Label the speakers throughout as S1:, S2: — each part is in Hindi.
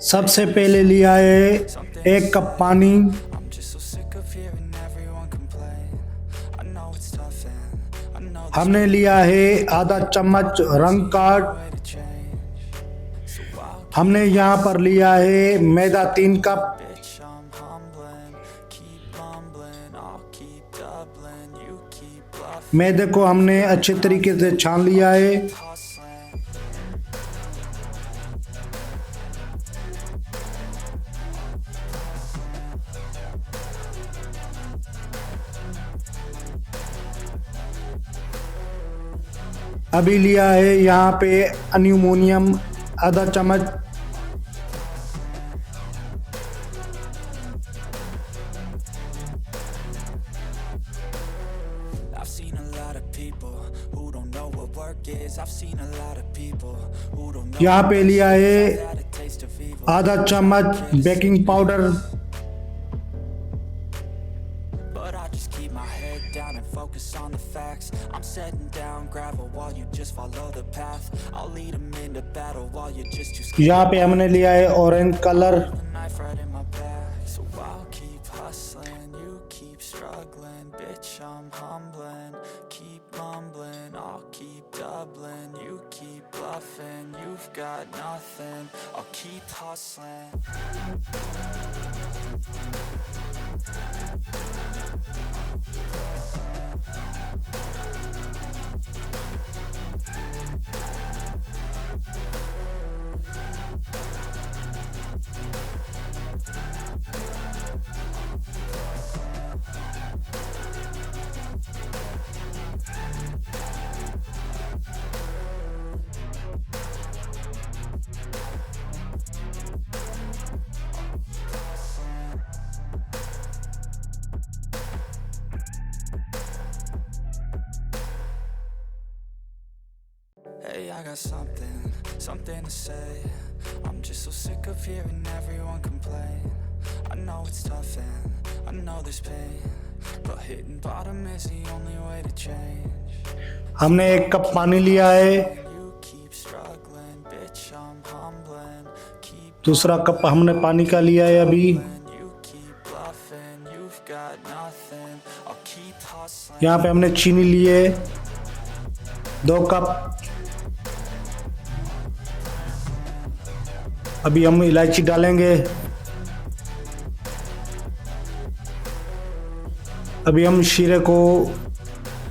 S1: सबसे पहले लिया है 1 कप पानी। हमने लिया है आधा चम्मच रंग कार्ड। हमने यहाँ पर लिया है मैदा 3 कप। मैदे को हमने अच्छे तरीके से छान लिया है। अभी लिया है यहाँ पे एल्युमिनियम आधा चम्मच। यहाँ पे लिया है आधा चम्मच बेकिंग पाउडर। यहाँ पे हमने लिया है orange colour.
S2: Hey, I got something to say. I'm just so sick of hearing everyone complain. I know it's tough and I know there's pain, but hitting bottom is the only way to change.
S1: हमने 1 कप पानी लिया है। दूसरा कप हमने पानी का लिया है अभी। यहाँ पे हमने चीनी ली है 2 कप। अभी हम इलायची डालेंगे। अभी हम शीरे को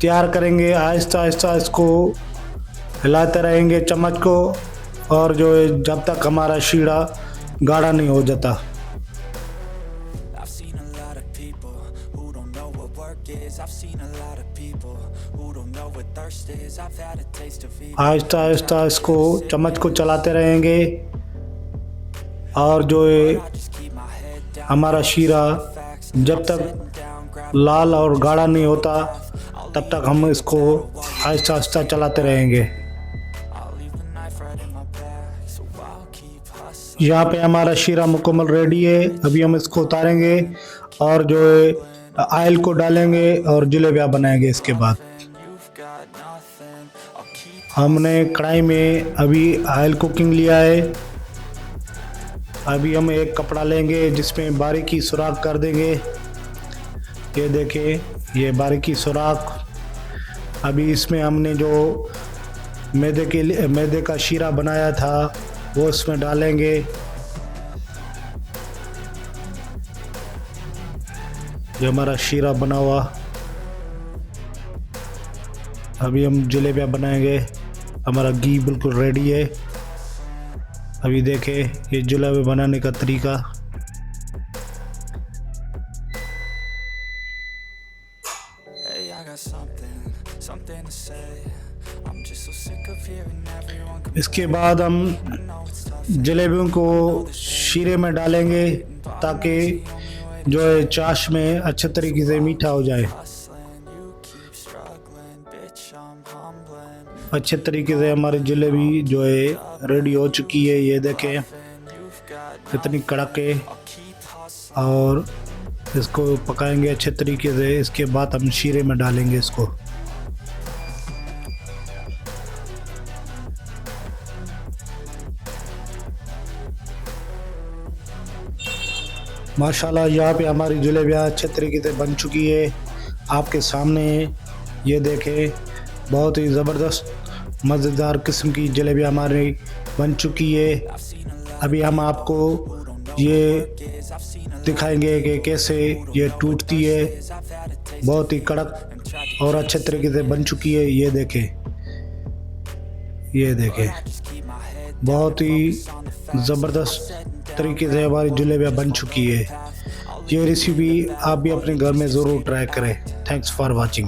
S1: तैयार करेंगे। आहिस्ता आहिस्ता इसको हिलाते रहेंगे चम्मच को, और जो है जब तक हमारा शीरा गाढ़ा नहीं हो जाता। आहिस्ता आहिस्ता इसको चम्मच को चलाते रहेंगे, और जो है हमारा शीरा जब तक लाल और गाढ़ा नहीं होता तब तक हम इसको आहिस्ता आहिस्ता चलाते रहेंगे। यहाँ पे हमारा शीरा मुकम्मल रेडी है। अभी हम इसको उतारेंगे और जो है ऑयल को डालेंगे और जलेबियाँ बनाएंगे। इसके बाद हमने कढ़ाई में अभी ऑयल कुकिंग लिया है। अभी हम एक कपड़ा लेंगे जिसमें बारीकी सुराख कर देंगे। ये देखिए, ये बारीकी सुराख। अभी इसमें हमने जो मैदे का शीरा बनाया था वो इसमें डालेंगे। ये हमारा शीरा बना हुआ। अभी हम जलेबियाँ बनाएंगे। हमारा घी बिल्कुल रेडी है। अभी देखें ये जलेबी बनाने का तरीका। इसके बाद हम जलेबियों को शीरे में डालेंगे ताकि जो है चाश में अच्छे तरीके से मीठा हो जाए। अच्छे तरीके से हमारी जलेबी जो है रेडी हो चुकी है। ये देखें कितनी कड़क है, और इसको पकाएंगे अच्छे तरीके से। इसके बाद हम शीरे में डालेंगे इसको। माशाल्लाह यहाँ पे हमारी जलेबियाँ अच्छे तरीके से बन चुकी है आपके सामने। ये देखें, बहुत ही ज़बरदस्त मज़ेदार किस्म की जलेबियाँ हमारी बन चुकी है। अभी हम आपको ये दिखाएंगे कि कैसे ये टूटती है। बहुत ही कड़क और अच्छे तरीके से बन चुकी है। ये देखें, ये देखें, बहुत ही ज़बरदस्त तरीके से हमारी जलेबियाँ बन चुकी है। ये रेसिपी आप भी अपने घर में ज़रूर ट्राई करें। Thanks for watching.